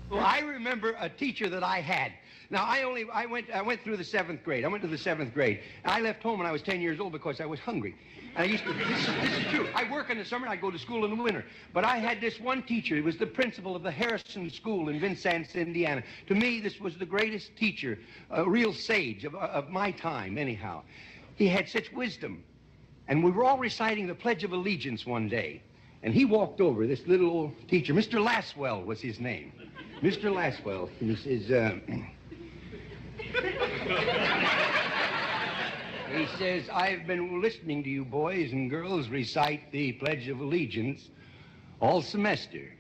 Well, I remember a teacher that I had. Now, I went through the 7th grade. I went to the 7th grade. And I left home when I was 10 years old because I was hungry. And I used to, this is true. I work in the summer and I go to school in the winter. But I had this one teacher. He was the principal of the Harrison School in Vincennes, Indiana. To me, this was the greatest teacher, a real sage of my time, anyhow. He had such wisdom. And we were all reciting the Pledge of Allegiance one day. And he walked over, this little old teacher. Mr. Laswell was his name. Mr. Laswell. And he says, he says, I've been listening to you boys and girls recite the Pledge of Allegiance all semester.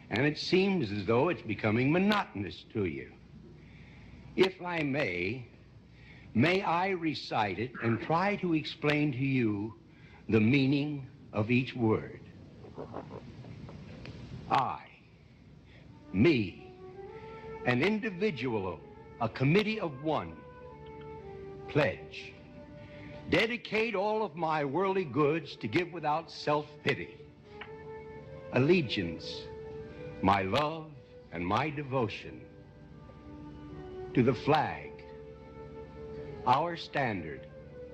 And it seems as though it's becoming monotonous to you. If I may I recite it and try to explain to you the meaning of each word. I, me, an individual, a committee of one, pledge, dedicate all of my worldly goods to give without self-pity, allegiance, my love and my devotion to the flag, our standard,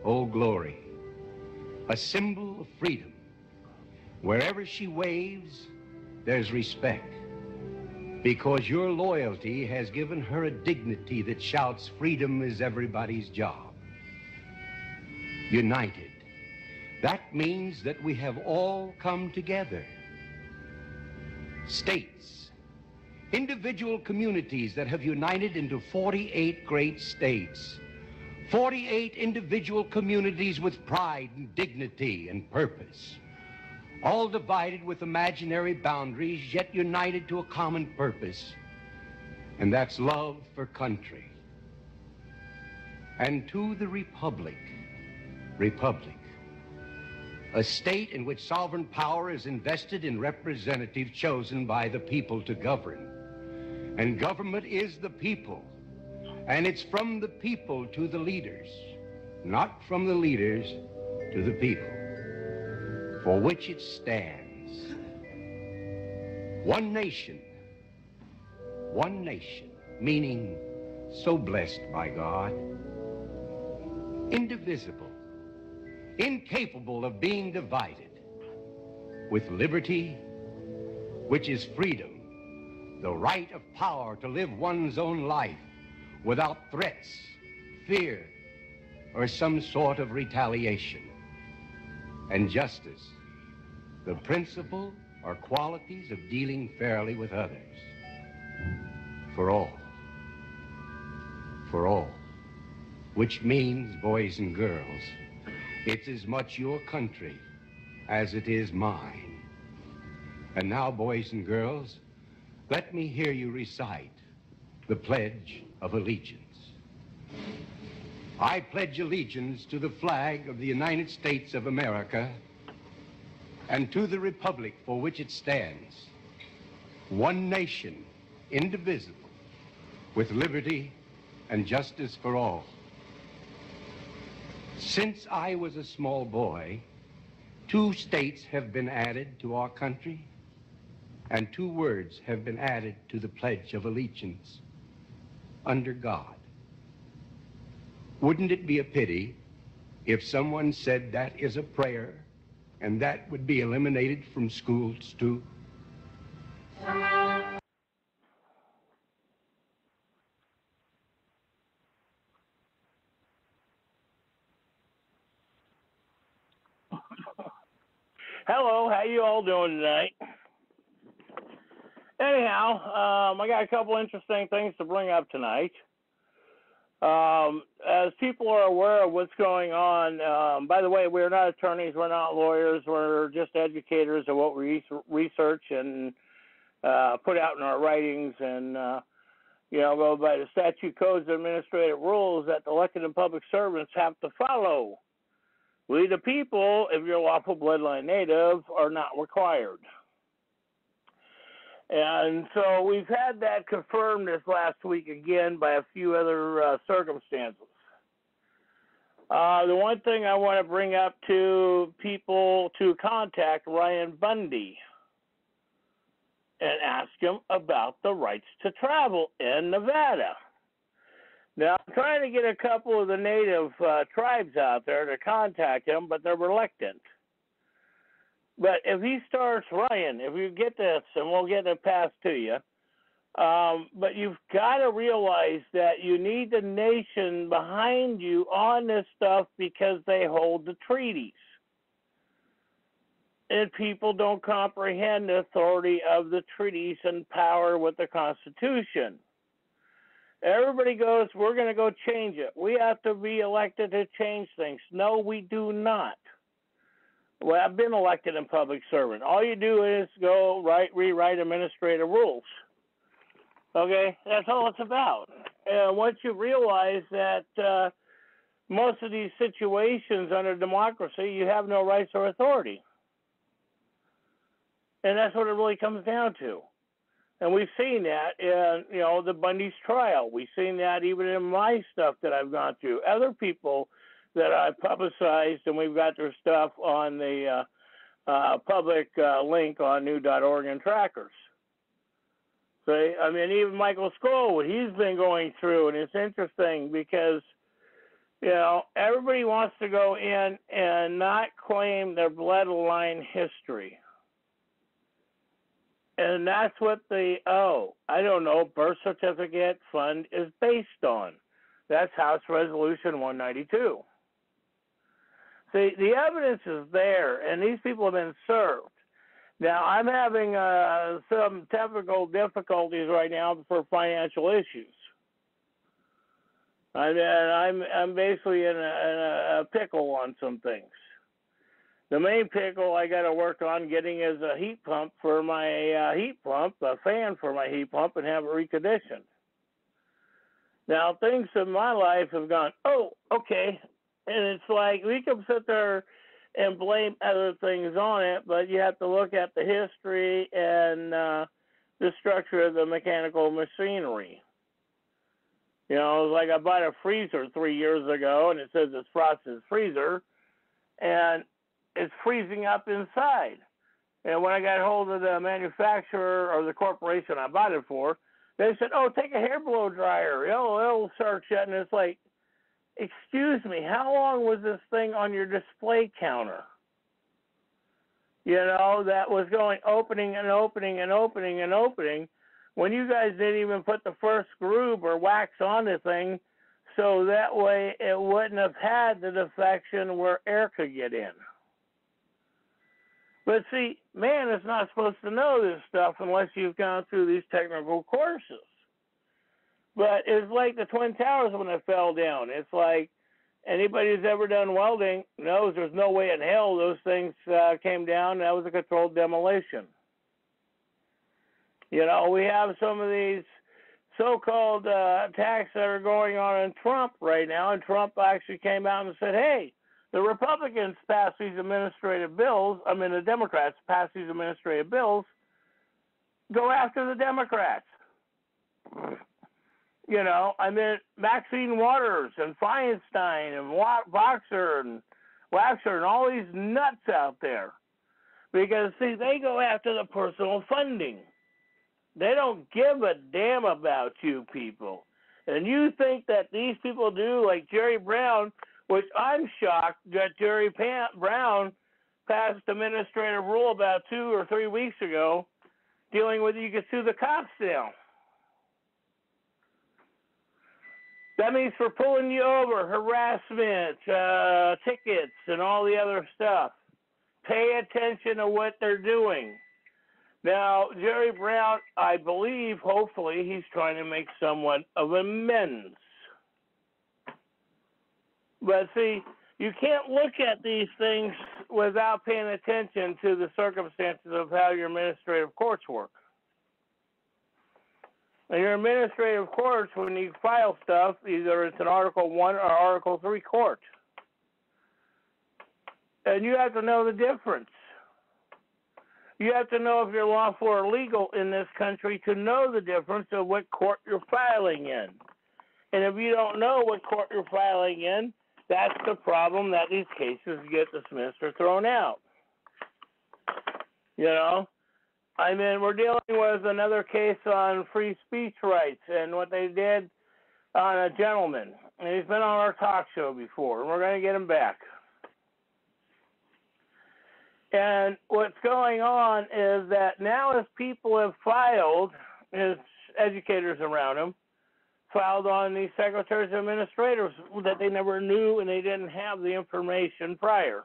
Old Glory, a symbol of freedom. Wherever she waves, there's respect, because your loyalty has given her a dignity that shouts, freedom is everybody's job. United. That means that we have all come together. States, individual communities that have united into 48 great states. 48 individual communities with pride and dignity and purpose. All divided with imaginary boundaries, yet united to a common purpose, and that's love for country. And to the republic, a state in which sovereign power is invested in representatives chosen by the people to govern. And government is the people, and it's from the people to the leaders, not from the leaders to the people, for which it stands. One nation, meaning so blessed by God, indivisible, incapable of being divided, with liberty, which is freedom, the right of power to live one's own life without threats, fear, or some sort of retaliation. And justice, the principle or qualities of dealing fairly with others. For all, which means, boys and girls, it's as much your country as it is mine. And now, boys and girls, let me hear you recite the Pledge of Allegiance. I pledge allegiance to the flag of the United States of America and to the republic for which it stands, one nation, indivisible, with liberty and justice for all. Since I was a small boy, 2 states have been added to our country, and 2 words have been added to the Pledge of Allegiance: under God. Wouldn't it be a pity if someone said that is a prayer and that would be eliminated from schools too? Hello, how you all doing tonight? Anyhow, I got a couple interesting things to bring up tonight. As people are aware of what's going on, by the way, we're not attorneys, we're not lawyers, we're just educators of what we research and put out in our writings, and go by the statute, codes, and administrative rules that the elected and public servants have to follow. We, the people, if you're a lawful bloodline native, are not required. And so we've had that confirmed this last week again by a few other circumstances. The one thing I want to bring up to people to contact Ryan Bundy. and ask them about the rights to travel in Nevada. Now, I'm trying to get a couple of the native tribes out there to contact him, but they're reluctant. But if he starts running, if you get this, and we'll get it passed to you, but you've got to realize that you need the nation behind you on this stuff because they hold the treaties. And people don't comprehend the authority of the treaties and power with the Constitution. Everybody goes, we're going to go change it. We have to be elected to change things. No, we do not. Well, I've been elected in public servant. All you do is go rewrite administrative rules. Okay, that's all it's about. And once you realize that most of these situations under democracy, you have no rights or authority. And that's what it really comes down to. And we've seen that in, the Bundy's trial. We've seen that even in my stuff that I've gone through. Other people that I've publicized, and we've got their stuff on the public link on new.org and trackers. So, I mean, even Michael Skoll, what he's been going through, and it's interesting because, everybody wants to go in and not claim their bloodline history. And that's what the, birth certificate fund is based on. That's House Resolution 192. See, the evidence is there, and these people have been served. Now, I'm having some technical difficulties right now for financial issues. I'm basically in a pickle on some things. The main pickle I got to work on getting is a heat pump for my heat pump, a fan for my heat pump, and have it reconditioned. Now, things in my life have gone, okay. And it's like we can sit there and blame other things on it, but you have to look at the history and the structure of the mechanical machinery. Like I bought a freezer 3 years ago, and it says it's frosted freezer, and it's freezing up inside. And when I got hold of the manufacturer or the corporation I bought it for, they said, take a hair blow dryer. It'll start shutting. It's like, excuse me, how long was this thing on your display counter? That was going opening and opening and opening and opening when you guys didn't even put the first groove or wax on the thing so that way it wouldn't have had the defection where air could get in. But see, man is not supposed to know this stuff unless you've gone through these technical courses. But it's like the Twin Towers when it fell down. It's like anybody who's ever done welding knows there's no way in hell those things came down. That was a controlled demolition. We have some of these so-called attacks that are going on in Trump right now, and Trump actually came out and said, hey, the Republicans passed these administrative bills. The Democrats passed these administrative bills. Go after the Democrats. Maxine Waters and Feinstein and Boxer and Waxer and all these nuts out there. Because, see, they go after the personal funding. They don't give a damn about you people. And you think that these people do, like Jerry Brown, which I'm shocked that Jerry Brown passed administrative rule about 2 or 3 weeks ago dealing with you can sue the cops now. That means for pulling you over, harassment, tickets, and all the other stuff. Pay attention to what they're doing. Now, Jerry Brown, I believe, hopefully, he's trying to make somewhat of amends. But see, you can't look at these things without paying attention to the circumstances of how your administrative courts work. And your administrative courts, when you file stuff, either it's an Article 1 or Article 3 court. And you have to know the difference. You have to know if you're lawful or legal in this country to know the difference of what court you're filing in. And if you don't know what court you're filing in, that's the problem that these cases get dismissed or thrown out. I mean, we're dealing with another case on free speech rights and what they did on a gentleman. And he's been on our talk show before, and we're going to get him back. And what's going on is that now as people have filed, his educators around him, filed on these secretaries and administrators that they never knew and they didn't have the information prior.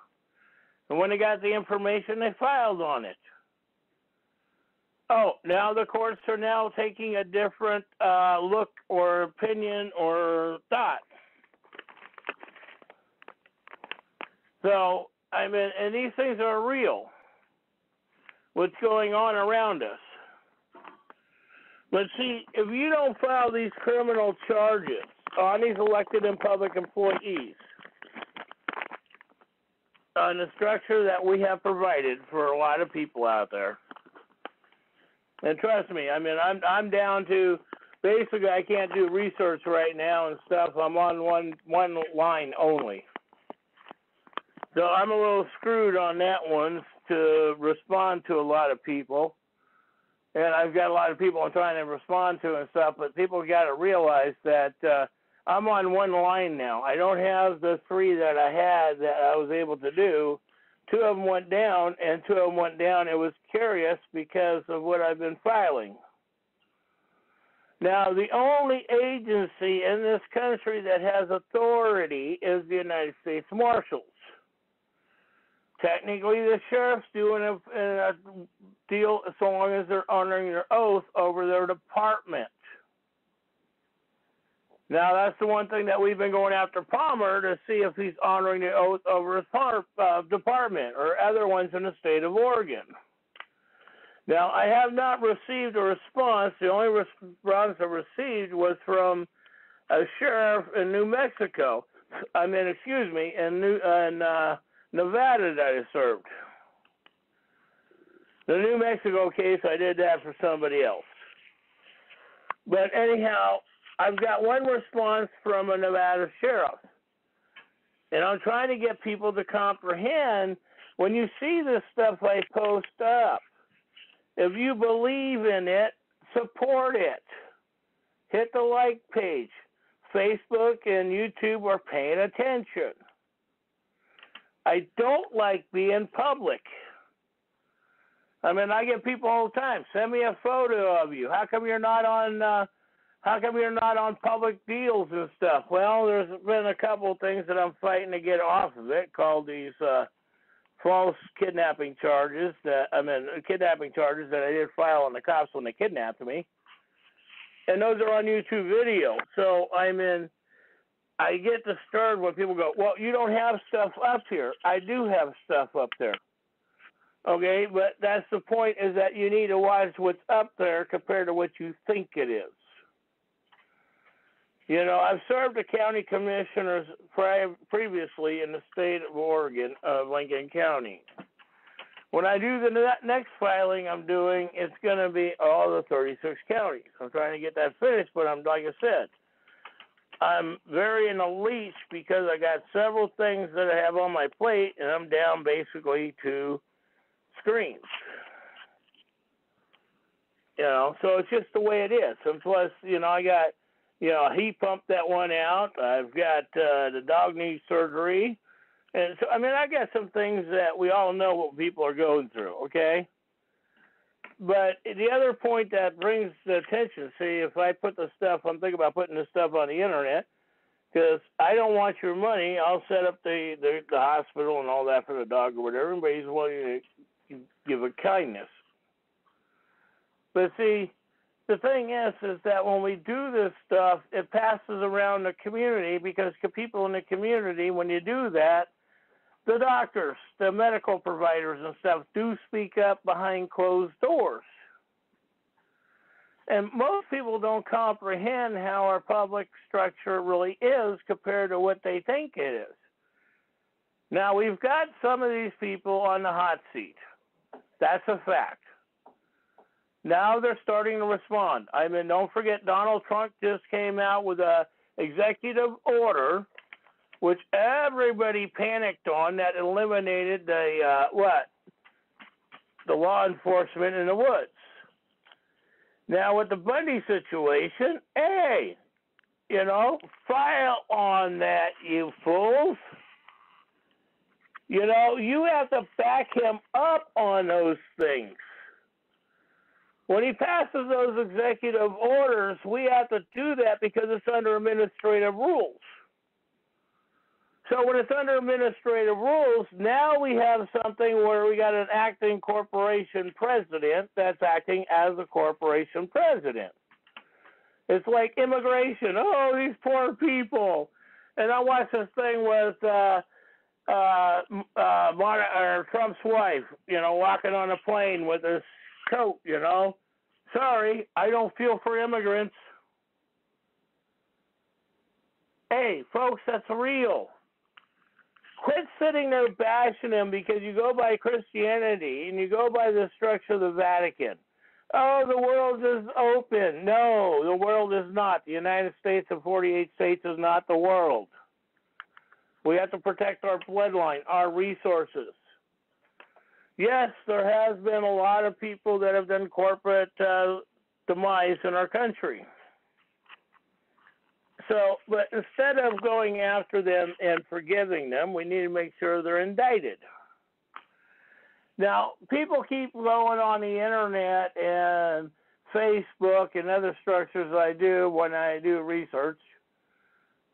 And when they got the information, they filed on it. Oh, now the courts are now taking a different look or opinion or thought. So, I mean, and these things are real. What's going on around us. But see, if you don't file these criminal charges on these elected and public employees, on the structure that we have provided for a lot of people out there, and trust me, I mean, I'm down to, basically I can't do research right now and stuff. I'm on one line only. So I'm a little screwed on that one to respond to a lot of people. And I've got a lot of people I'm trying to respond to and stuff, but people got to realize that I'm on one line now. I don't have the three that I had that I was able to do. Two of them went down, and two of them went down. It was curious because of what I've been filing. Now, the only agency in this country that has authority is the United States Marshals. Technically, the sheriff's doing a deal so long as they're honoring their oath over their department. Now, that's the one thing that we've been going after Palmer to see if he's honoring the oath over his department or other ones in the state of Oregon. Now, I have not received a response. The only response I received was from a sheriff in New Mexico. In Nevada that I served. The New Mexico case, I did that for somebody else. But anyhow, I've got one response from a Nevada sheriff. And I'm trying to get people to comprehend, when you see this stuff I post up, if you believe in it, support it. Hit the like page. Facebook and YouTube are paying attention. I don't like being public. I mean, I get people all the time. Send me a photo of you. How come you're not on public deals and stuff? Well, there's been a couple of things that I'm fighting to get off of it, called these false kidnapping charges. Kidnapping charges that I did file on the cops when they kidnapped me, and those are on YouTube video. So I get disturbed when people go, well, you don't have stuff up here. I do have stuff up there. Okay, but that's the point, is that you need to watch what's up there compared to what you think it is. You know, I've served the county commissioners previously in the state of Oregon, Lincoln County. When I do the next filing I'm doing, it's going to be all the 36 counties. I'm trying to get that finished, but like I said, I'm very in a leash because I got several things that I have on my plate, and I'm down basically to screens. You know, so it's just the way it is. And plus, you know, I got, you know, he pumped that one out. I've got the dog needs surgery. And so, I mean, I got some things that we all know what people are going through, okay? But the other point that brings the attention, see, if I put the stuff, I'm thinking about putting this stuff on the internet, because I don't want your money. I'll set up the hospital and all that for the dog or whatever. Everybody's willing to give a kindness. But see, the thing is that when we do this stuff, it passes around the community, because people in the community, when you do that, the doctors, the medical providers and stuff do speak up behind closed doors. And most people don't comprehend how our public structure really is compared to what they think it is. Now, we've got some of these people on the hot seat. That's a fact. Now they're starting to respond. I mean, don't forget, Donald Trump just came out with an executive order, which everybody panicked on, that eliminated the the law enforcement in the woods. Now, with the Bundy situation, hey, you know, file on that, you fools. You know, you have to back him up on those things. When he passes those executive orders, we have to do that because it's under administrative rules. So when it's under administrative rules, now we have something where we got an acting corporation president that's acting as a corporation president. It's like immigration. Oh, these poor people. And I watched this thing with Trump's wife, you know, walking on a plane with his coat, you know. Sorry, I don't feel for immigrants. Hey, folks, that's real. Quit sitting there bashing them because you go by Christianity and you go by the structure of the Vatican. Oh, the world is open. No, the world is not. The United States of 48 states is not the world. We have to protect our bloodline, our resources. Yes, there has been a lot of people that have done corporate demise in our country. So, but instead of going after them and forgiving them, we need to make sure they're indicted. Now, people keep going on the internet and Facebook and other structures I do when I do research.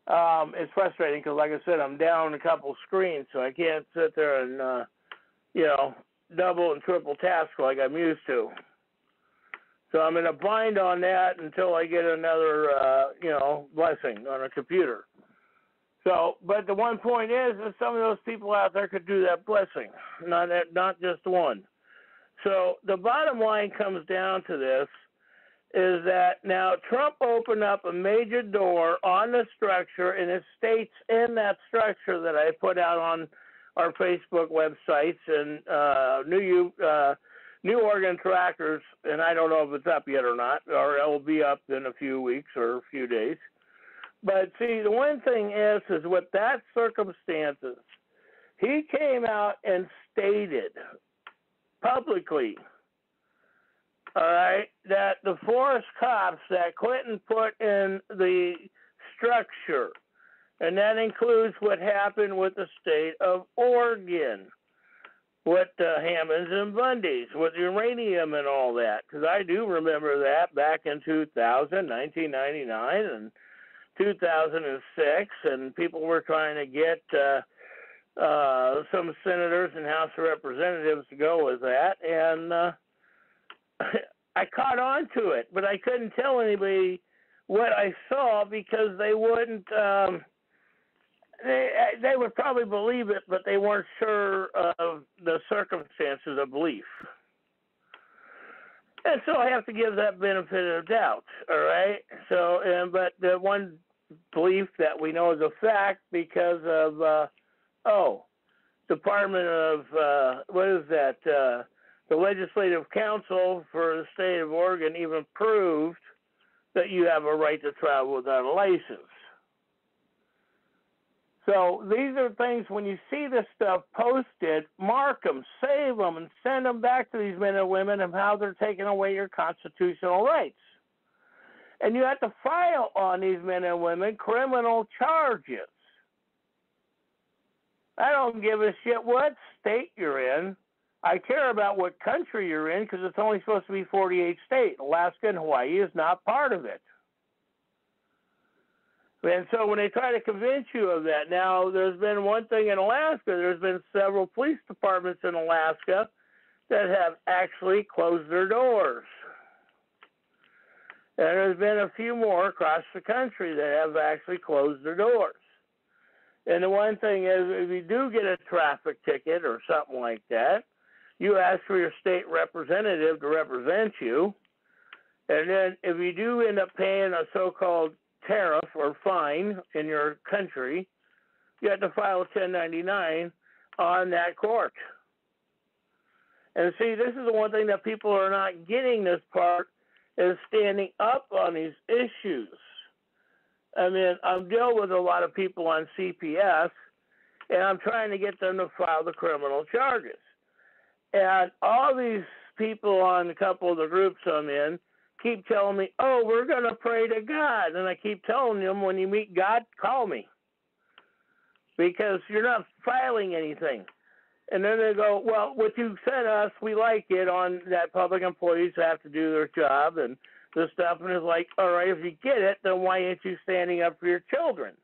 It's frustrating because, like I said, I'm down a couple screens, so I can't sit there and, you know, double and triple task like I'm used to. So I'm in a bind on that until I get another, you know, blessing on a computer. So, but the one point is that some of those people out there could do that blessing, not just one. So the bottom line comes down to this, is that now Trump opened up a major door on the structure, and it states in that structure that I put out on our Facebook websites and New Oregon Trackers, and I don't know if it's up yet or not, or it will be up in a few weeks or a few days. But see, the one thing is with that circumstances, he came out and stated publicly, all right, that the forest cops that Clinton put in the structure, and that includes what happened with the state of Oregon, with Hammonds and Bundys, with uranium and all that, because I do remember that back in 1999 and 2006, and people were trying to get some senators and House of Representatives to go with that, and I caught on to it, but I couldn't tell anybody what I saw because they wouldn't. They would probably believe it, but they weren't sure of the circumstances of belief. And so I have to give that benefit of doubt, all right? So, but the one belief that we know is a fact because of, Department of, the Legislative Council for the state of Oregon even proved that you have a right to travel without a license. So these are things, when you see this stuff posted, mark them, save them, and send them back to these men and women of how they're taking away your constitutional rights. And you have to file on these men and women criminal charges. I don't give a shit what state you're in. I care about what country you're in because it's only supposed to be 48 states. Alaska and Hawaii is not part of it. And so when they try to convince you of that, now there's been one thing in Alaska, there's been several police departments in Alaska that have actually closed their doors. And there's been a few more across the country that have actually closed their doors. And the one thing is, if you do get a traffic ticket or something like that, you ask for your state representative to represent you. And then if you do end up paying a so-called tariff or fine in your country, you have to file a 1099 on that court. And see, this is the one thing that people are not getting this part, is standing up on these issues. I mean, I'm dealing with a lot of people on CPS, and I'm trying to get them to file the criminal charges. And all these people on a couple of the groups I'm in keep telling me, oh, we're going to pray to God. And I keep telling them, when you meet God, call me. Because you're not filing anything. And then they go, well, what you sent us, we like it, on that public employees have to do their job and this stuff. And it's like, all right, if you get it, then why ain't you standing up for your children?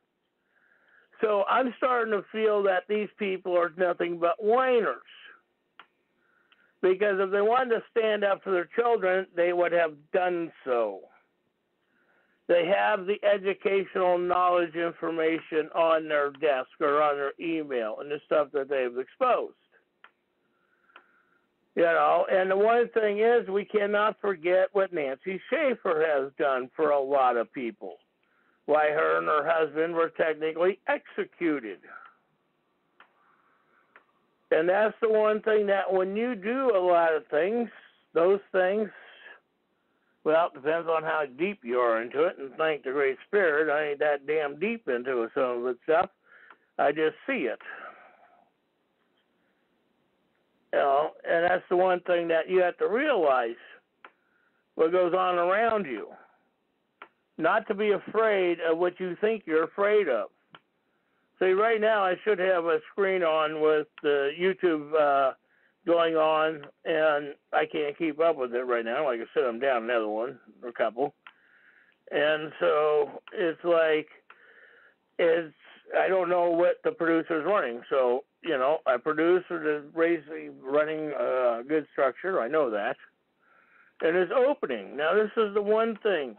So I'm starting to feel that these people are nothing but whiners. Because if they wanted to stand up for their children, they would have done so. They have the educational knowledge information on their desk or on their email and the stuff that they've exposed. You know, and the one thing is, we cannot forget what Nancy Schaefer has done for a lot of people. Why her and her husband were technically executed. And that's the one thing that when you do a lot of things, those things, well, it depends on how deep you are into it, and thank the Great Spirit, I ain't that damn deep into some of it stuff. I just see it. You know, and that's the one thing that you have to realize, what goes on around you. Not to be afraid of what you think you're afraid of. See, right now I should have a screen on with the YouTube going on, and I can't keep up with it right now. Like I said, I'm down another one, or a couple. And so it's like, I don't know what the producer's running. So, you know, a producer is running a good structure. I know that. And it's opening. Now, this is the one thing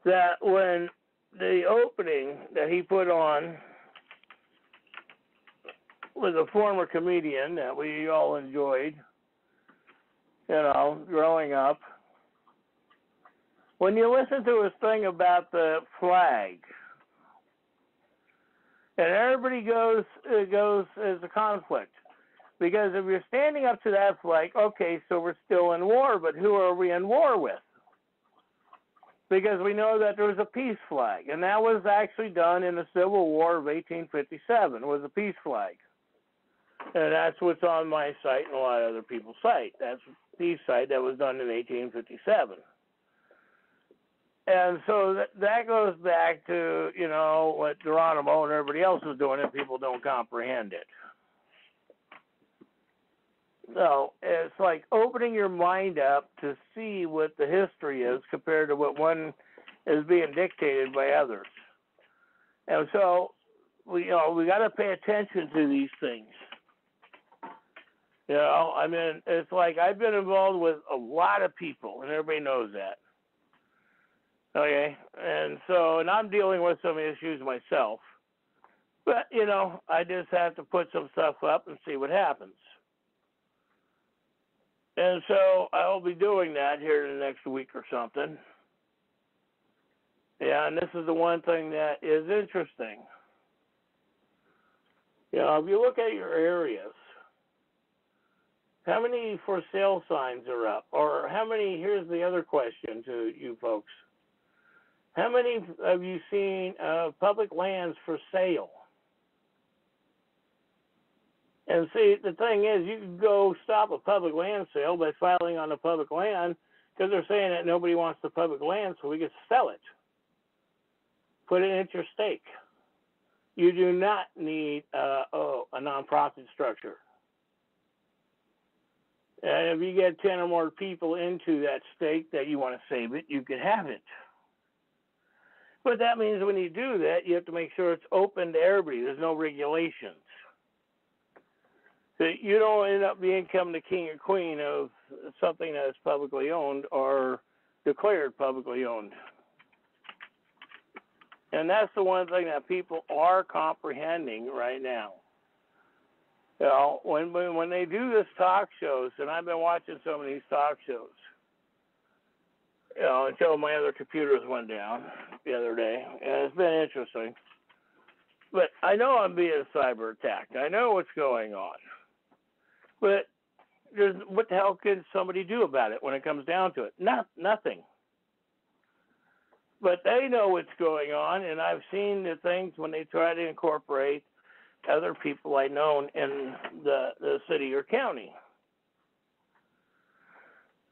that when the opening that he put on was a former comedian that we all enjoyed, you know, growing up. When you listen to his thing about the flag, and everybody goes as a conflict. Because if you're standing up to that flag, okay, so we're still in war, but who are we in war with? Because we know that there was a peace flag, and that was actually done in the Civil War of 1857, was a peace flag. And that's what's on my site and a lot of other people's site. That's a peace site that was done in 1857. And so that goes back to, you know, what Geronimo and everybody else is doing, and people don't comprehend it. So it's like opening your mind up to see what the history is compared to what one is being dictated by others. And so we got to pay attention to these things. You know, I mean, it's like I've been involved with a lot of people, and everybody knows that. Okay, and I'm dealing with some issues myself. But, you know, I just have to put some stuff up and see what happens. And so I'll be doing that here in the next week or something. Yeah, and this is the one thing that is interesting. You know, if you look at your areas, how many for sale signs are up? Or how many, here's the other question to you folks. How many have you seen public lands for sale? And see, the thing is, you can go stop a public land sale by filing on the public land, because they're saying that nobody wants the public land, so we can sell it. Put it at your stake. You do not need a nonprofit structure. And if you get 10 or more people into that stake that you want to save it, you can have it. But that means when you do that, you have to make sure it's open to everybody. There's no regulations. So you don't end up becoming the king or queen of something that is publicly owned or declared publicly owned. And that's the one thing that people are comprehending right now. You know, when they do this talk shows, and I've been watching some of these talk shows, you know, until my other computers went down the other day, and it's been interesting. But I know I'm being cyber attacked. I know what's going on. But what the hell can somebody do about it when it comes down to it? Nothing. But they know what's going on, and I've seen the things when they try to incorporate other people I know in the city or county.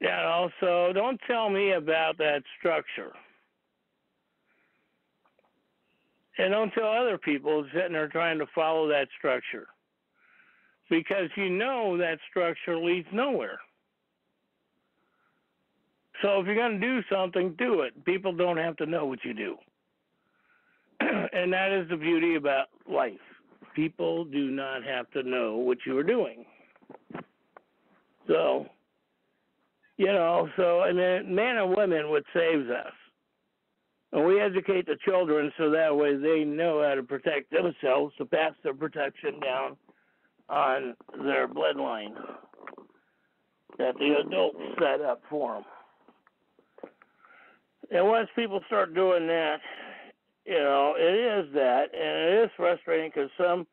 So don't tell me about that structure. And don't tell other people sitting there trying to follow that structure. Because you know that structure leads nowhere. So if you're going to do something, do it. People don't have to know what you do. And that is the beauty about life. People do not have to know what you are doing. So, and then men and women, what saves us. And we educate the children so that way they know how to protect themselves, to pass their protection down on their bloodline that the adults set up for them. And once people start doing that, it is that, and it is frustrating because some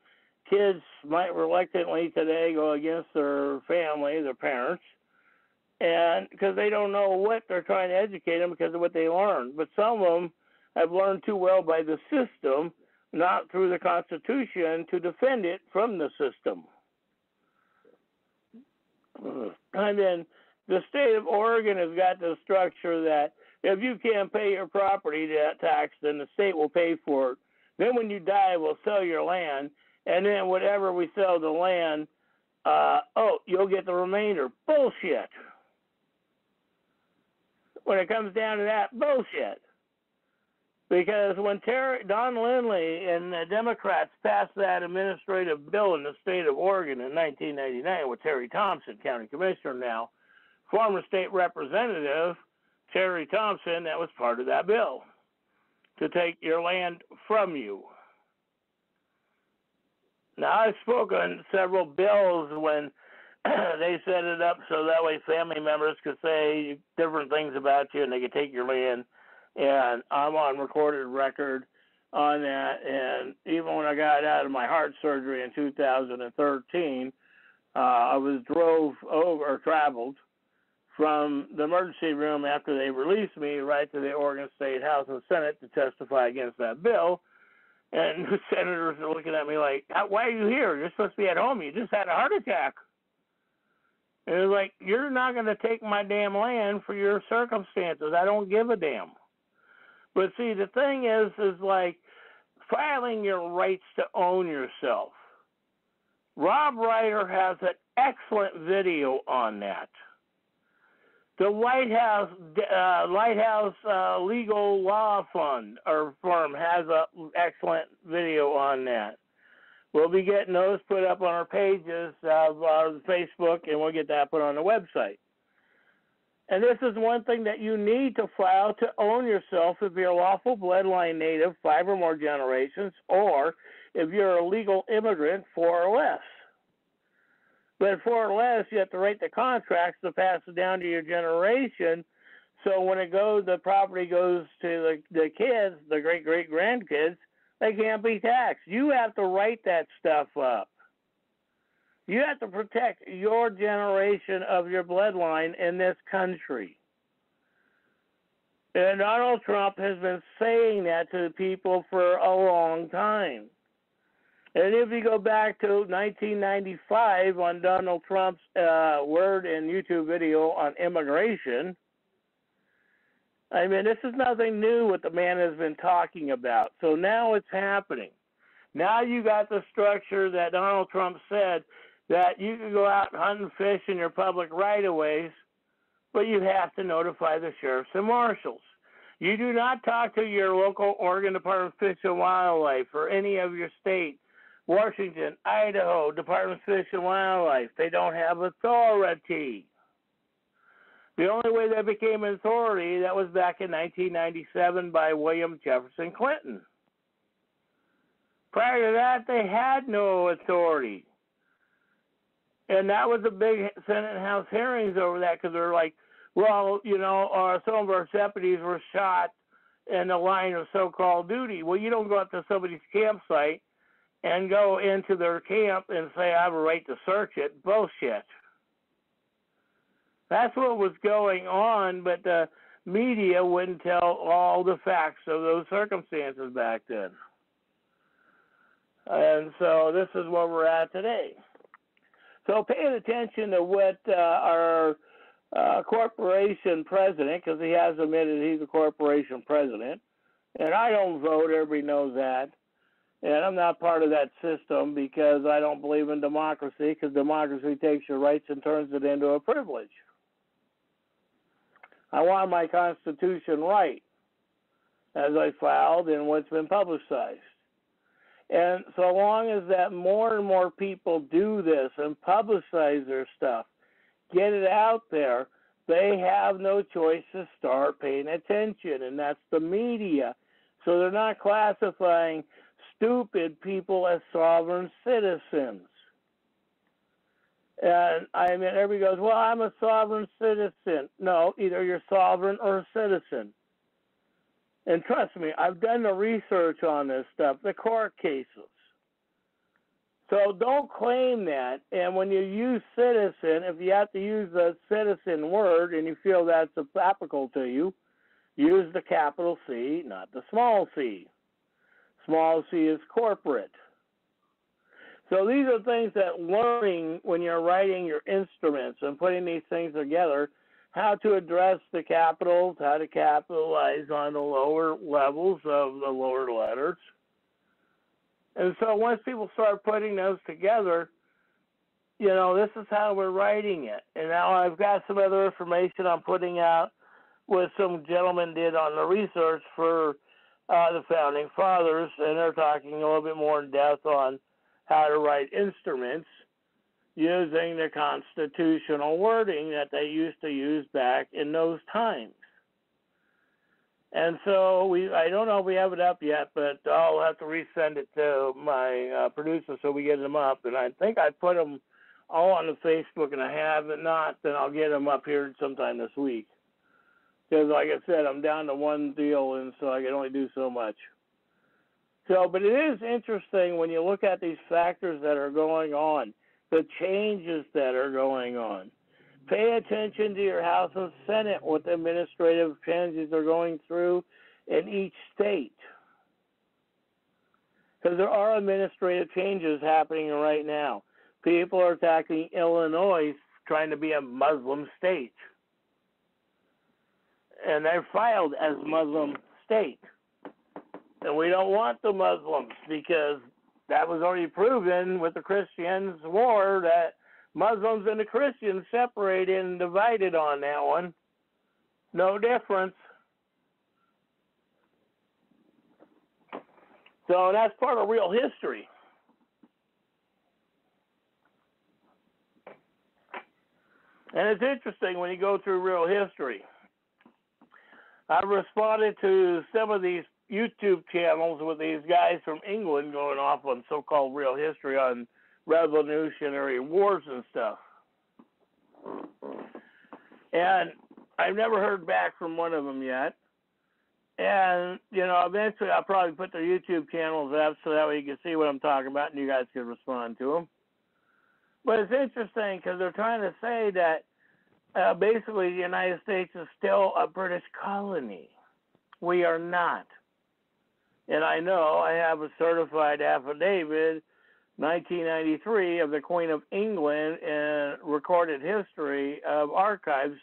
kids might reluctantly today go against their family, their parents, and because they don't know what they're trying to educate them because of what they learned. But some of them have learned too well by the system, not through the Constitution, to defend it from the system. And then the state of Oregon has got the structure that if you can't pay your property tax, then the state will pay for it. Then when you die, we'll sell your land, and then whatever we sell the land, you'll get the remainder. Bullshit. When it comes down to that, bullshit. Because when Don Lindley and the Democrats passed that administrative bill in the state of Oregon in 1999 with Terry Thompson, county commissioner now, former state representative Terry Thompson, that was part of that bill, to take your land from you. Now, I've spoken several bills when they set it up so that way family members could say different things about you and they could take your land. And I'm on recorded record on that. And even when I got out of my heart surgery in 2013, I traveled from the emergency room after they released me right to the Oregon State House and Senate to testify against that bill. And the senators are looking at me like, why are you here? You're supposed to be at home. You just had a heart attack. And it's like, you're not going to take my damn land for your circumstances. I don't give a damn. But see, the thing is like filing your rights to own yourself. Rob Ryder has an excellent video on that. The Lighthouse Legal Law Fund or firm has an excellent video on that. We'll be getting those put up on our pages of Facebook, and we'll get that put on the website. And this is one thing that you need to file to own yourself if you're a lawful bloodline native 5 or more generations, or if you're a legal immigrant 4 or less. But 4 or less, you have to write the contracts to pass it down to your generation. So when the property goes to the kids, the great-great-grandkids, they can't be taxed. You have to write that stuff up. You have to protect your generation of your bloodline in this country. And Donald Trump has been saying that to people for a long time. And if you go back to 1995 on Donald Trump's Word and YouTube video on immigration, I mean, this is nothing new what the man has been talking about. So now it's happening. Now you got the structure that Donald Trump said that you can go out and hunt and fish in your public right-of-ways, but you have to notify the sheriffs and marshals. You do not talk to your local Oregon Department of Fish and Wildlife or any of your state, Washington, Idaho, Department of Fish and Wildlife. They don't have authority. The only way they became an authority, that was back in 1997 by William Jefferson Clinton. Prior to that, they had no authority. And that was a big Senate and House hearings over that because they're like, well, some of our deputies were shot in the line of so-called duty. Well, you don't go up to somebody's campsite and go into their camp and say, I have a right to search it. Bullshit. That's what was going on, but the media wouldn't tell all the facts of those circumstances back then. And so this is where we're at today. So paying attention to what our corporation president, because he has admitted he's a corporation president. And I don't vote, everybody knows that. And I'm not part of that system because I don't believe in democracy, because democracy takes your rights and turns it into a privilege. I want my Constitution right, as I filed and what's been publicized. And so long as that more and more people do this and publicize their stuff, get it out there, they have no choice to start paying attention, and that's the media. So they're not classifying stupid people as sovereign citizens. And I mean, everybody goes, well, I'm a sovereign citizen. No, either you're sovereign or a citizen. And trust me, I've done the research on this stuff, the court cases. So don't claim that. And when you use citizen, if you have to use the citizen word and you feel that's applicable to you, use the capital C, not the small c. Small c is corporate. So these are things that learning when you're writing your instruments and putting these things together, how to address the capitals, how to capitalize on the lower levels of the lower letters. And so once people start putting those together, you know, this is how we're writing it. And now I've got some other information I'm putting out what some gentlemen did on the research for the Founding Fathers, and they're talking a little bit more in depth on how to write instruments using the constitutional wording that they used to use back in those times. And so I don't know if we have it up yet, but I'll have to resend it to my producer so we get them up. And I think I put them all on the Facebook, and I have it not, then I'll get them up here sometime this week. Because like I said, I'm down to one deal, and so I can only do so much. So, but it is interesting when you look at these factors that are going on, the changes that are going on. Pay attention to your House and Senate, what the administrative changes are going through in each state. Because there are administrative changes happening right now. People are attacking Illinois trying to be a Muslim state. And they're filed as Muslim state. And we don't want the Muslims because that was already proven with the Christians' war that Muslims and the Christians separated and divided on that one. No difference. So that's part of real history. And it's interesting when you go through real history. I've responded to some of these YouTube channels with these guys from England going off on so-called real history on revolutionary wars and stuff. And I've never heard back from one of them yet. And, you know, eventually I'll probably put their YouTube channels up so that way you can see what I'm talking about and you guys can respond to them. But it's interesting because they're trying to say that basically the United States is still a British colony. We are not. And I know I have a certified affidavit, 1993, of the Queen of England in recorded history of archives.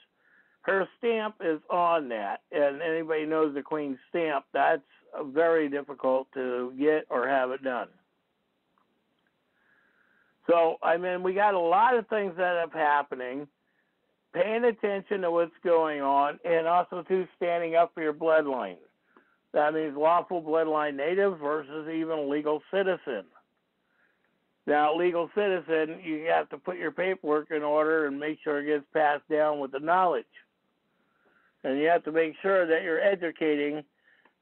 Her stamp is on that. And anybody knows the Queen's stamp, that's very difficult to get or have it done. So, I mean, we got a lot of things that are happening, paying attention to what's going on, and also, too, standing up for your bloodline. That means lawful bloodline native versus even legal citizen. Now, legal citizen, you have to put your paperwork in order and make sure it gets passed down with the knowledge. And you have to make sure that you're educating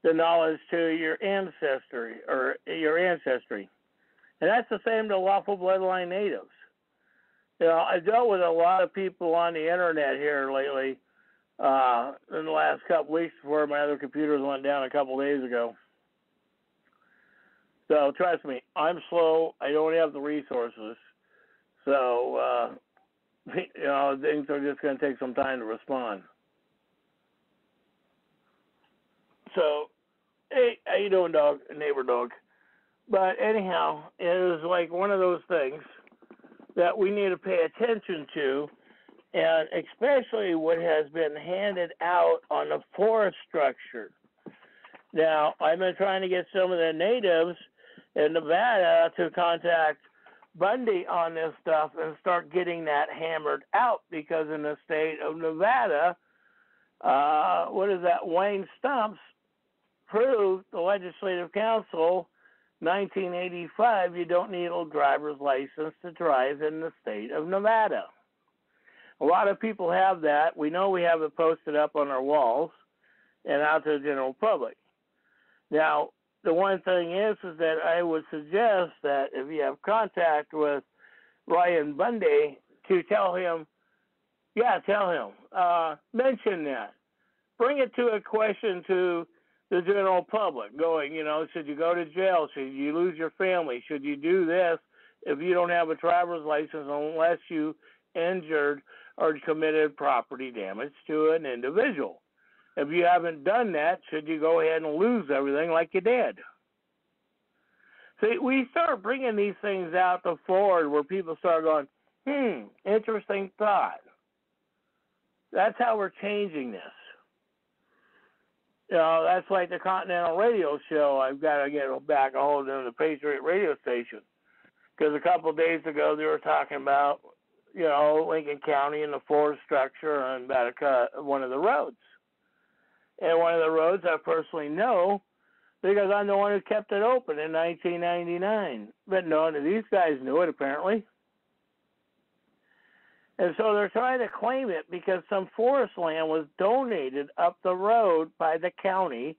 the knowledge to your ancestry. And that's the same to lawful bloodline natives. You know, I dealt with a lot of people on the internet here lately in the last couple weeks before my other computers went down a couple days ago. So trust me, I'm slow. I don't have the resources. So, you know, things are just going to take some time to respond. So, hey, how you doing, dog? Neighbor dog. But anyhow, it is like one of those things that we need to pay attention to and especially what has been handed out on the forest structure. Now, I've been trying to get some of the natives in Nevada to contact Bundy on this stuff and start getting that hammered out, because in the state of Nevada, Wayne Stumps proved the Legislative Council 1985, you don't need a driver's license to drive in the state of Nevada. A lot of people have that. We know we have it posted up on our walls and out to the general public. Now, the one thing is that I would suggest that if you have contact with Ryan Bundy, to tell him, mention that. Bring it to a question to the general public, going, should you go to jail? Should you lose your family? Should you do this if you don't have a driver's license unless you injured or committed property damage to an individual? If you haven't done that, should you go ahead and lose everything like you did? See, we start bringing these things out to forward where people start going, interesting thought. That's how we're changing this. That's like the Continental Radio Show. I've got to get back a hold of the Patriot radio station, because a couple of days ago they were talking about, Lincoln County and the forest structure and about one of the roads. And one of the roads I personally know, because I'm the one who kept it open in 1999. But none of these guys knew it, apparently. And so they're trying to claim it because some forest land was donated up the road by the county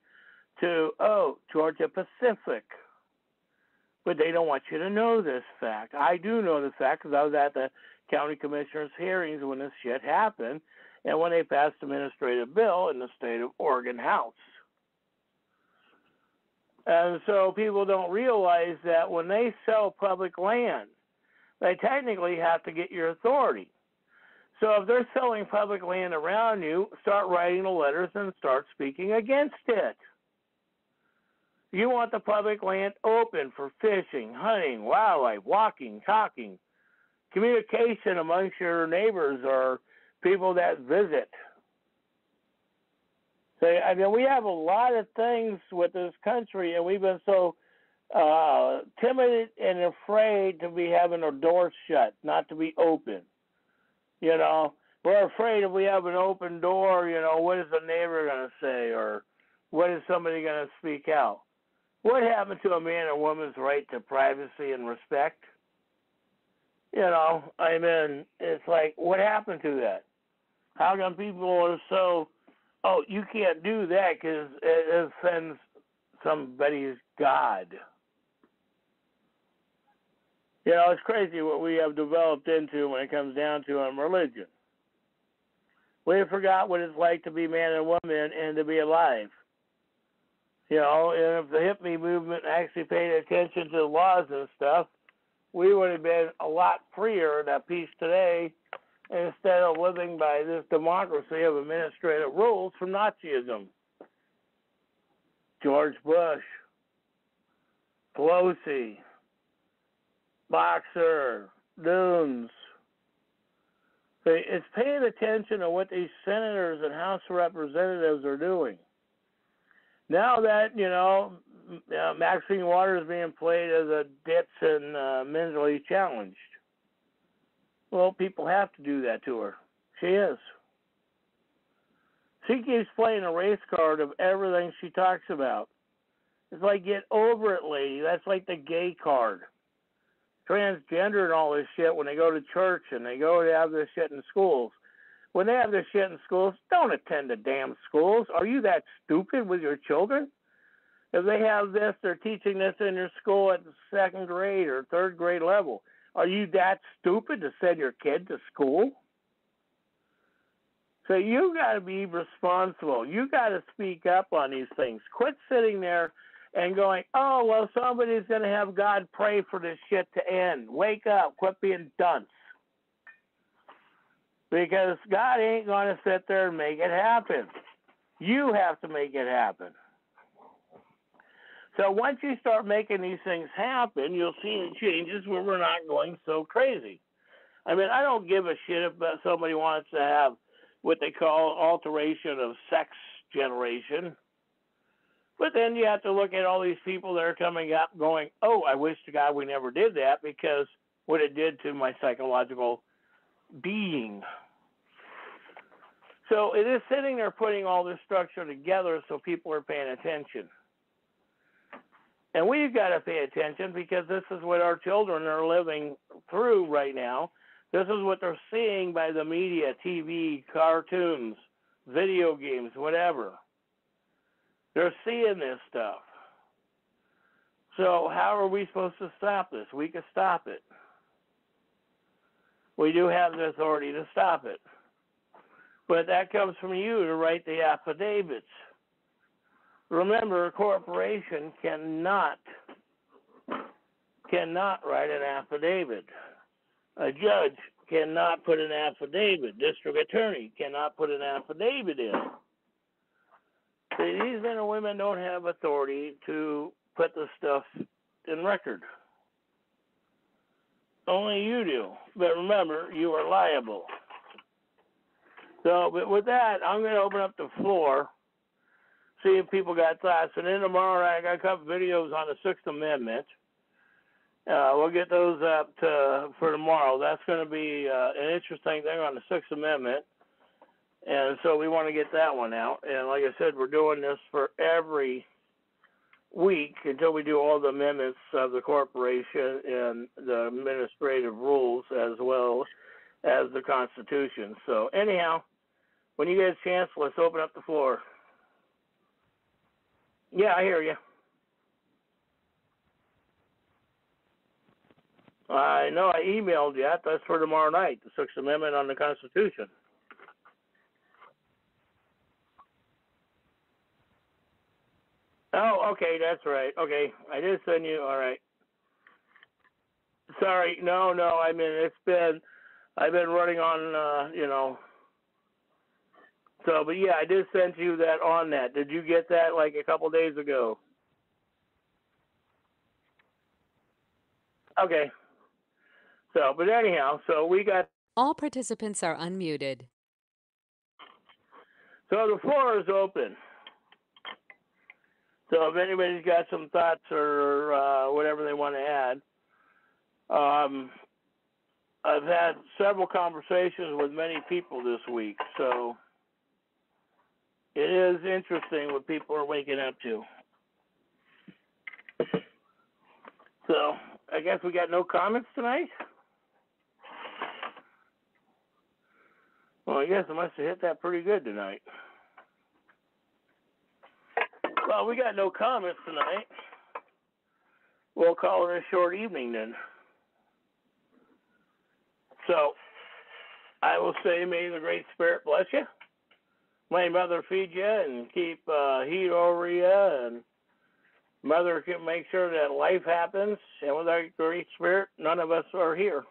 to, Georgia Pacific. But they don't want you to know this fact. I do know the fact because I was at the county commissioner's hearings when this shit happened and when they passed the administrative bill in the state of Oregon House. And so people don't realize that when they sell public land, they technically have to get your authority. So if they're selling public land around you, start writing the letters and start speaking against it. You want the public land open for fishing, hunting, wildlife, walking, talking, communication amongst your neighbors or people that visit. So, we have a lot of things with this country, and we've been so timid and afraid to be having our doors shut, not to be open. We're afraid if we have an open door, what is the neighbor going to say, or what is somebody going to speak out? What happened to a man or woman's right to privacy and respect? It's like, what happened to that? How come people are so, you can't do that because it offends somebody's God? It's crazy what we have developed into when it comes down to religion. We have forgot what it's like to be man and woman and to be alive. And if the hippie movement actually paid attention to the laws and stuff, we would have been a lot freer and at peace today instead of living by this democracy of administrative rules from Nazism. George Bush, Pelosi, Boxer, Dunes. It's paying attention to what these senators and House Representatives are doing. Now that, Maxine Waters being played as a ditz and mentally challenged. Well, people have to do that to her. She is. She keeps playing a race card of everything she talks about. It's like, get over it, lady. That's like the gay card. Transgender and all this shit, when they go to church and they go to have this shit in schools. When they have this shit in schools, don't attend the damn schools. Are you that stupid with your children? If they have this, they're teaching this in your school at the second grade or third grade level. Are you that stupid to send your kid to school? So you got to be responsible. You got to speak up on these things. Quit sitting there and going, somebody's going to have God pray for this shit to end. Wake up. Quit being dunce. Because God ain't going to sit there and make it happen. You have to make it happen. So once you start making these things happen, you'll see the changes where we're not going so crazy. I mean, I don't give a shit if somebody wants to have what they call alteration of sex generation. But then you have to look at all these people that are coming up going, oh, I wish to God we never did that because what it did to my psychological being. So it is sitting there putting all this structure together so people are paying attention. And we've got to pay attention because this is what our children are living through right now. This is what they're seeing by the media, TV, cartoons, video games, whatever. They're seeing this stuff. So how are we supposed to stop this? We can stop it. We do have the authority to stop it. But that comes from you to write the affidavits. Remember, a corporation cannot write an affidavit. A judge cannot put an affidavit. District attorney cannot put an affidavit in. See, these men and women don't have authority to put the stuff in record. Only you do. But remember, you are liable. So, but with that, I'm going to open up the floor, see if people got thoughts. And then tomorrow night, I got a couple videos on the Sixth Amendment. We'll get those up for tomorrow. That's going to be an interesting thing on the Sixth Amendment. And so we want to get that one out. And like I said, we're doing this for every week until we do all the amendments of the corporation and the administrative rules as well as the Constitution. So anyhow, when you get a chance, let's open up the floor. Yeah, I hear you. I know I emailed you. That's for tomorrow night, the Sixth Amendment on the Constitution. Oh, okay, that's right. Okay, I did send you. All right. Sorry, no. I mean, I've been running on, So, but yeah, I did send you that on that. Did you get that like a couple days ago? Okay. So, but anyhow, so we got. All participants are unmuted. So the floor is open. So if anybody's got some thoughts or whatever they want to add, I've had several conversations with many people this week, so it is interesting what people are waking up to. So I guess we got no comments tonight? Well, I guess I must have hit that pretty good tonight. Well, we got no comments tonight. We'll call it a short evening then. So, I will say, may the Great Spirit bless you. May Mother feed you and keep heat over you, and Mother can make sure that life happens. And without Great Spirit, none of us are here.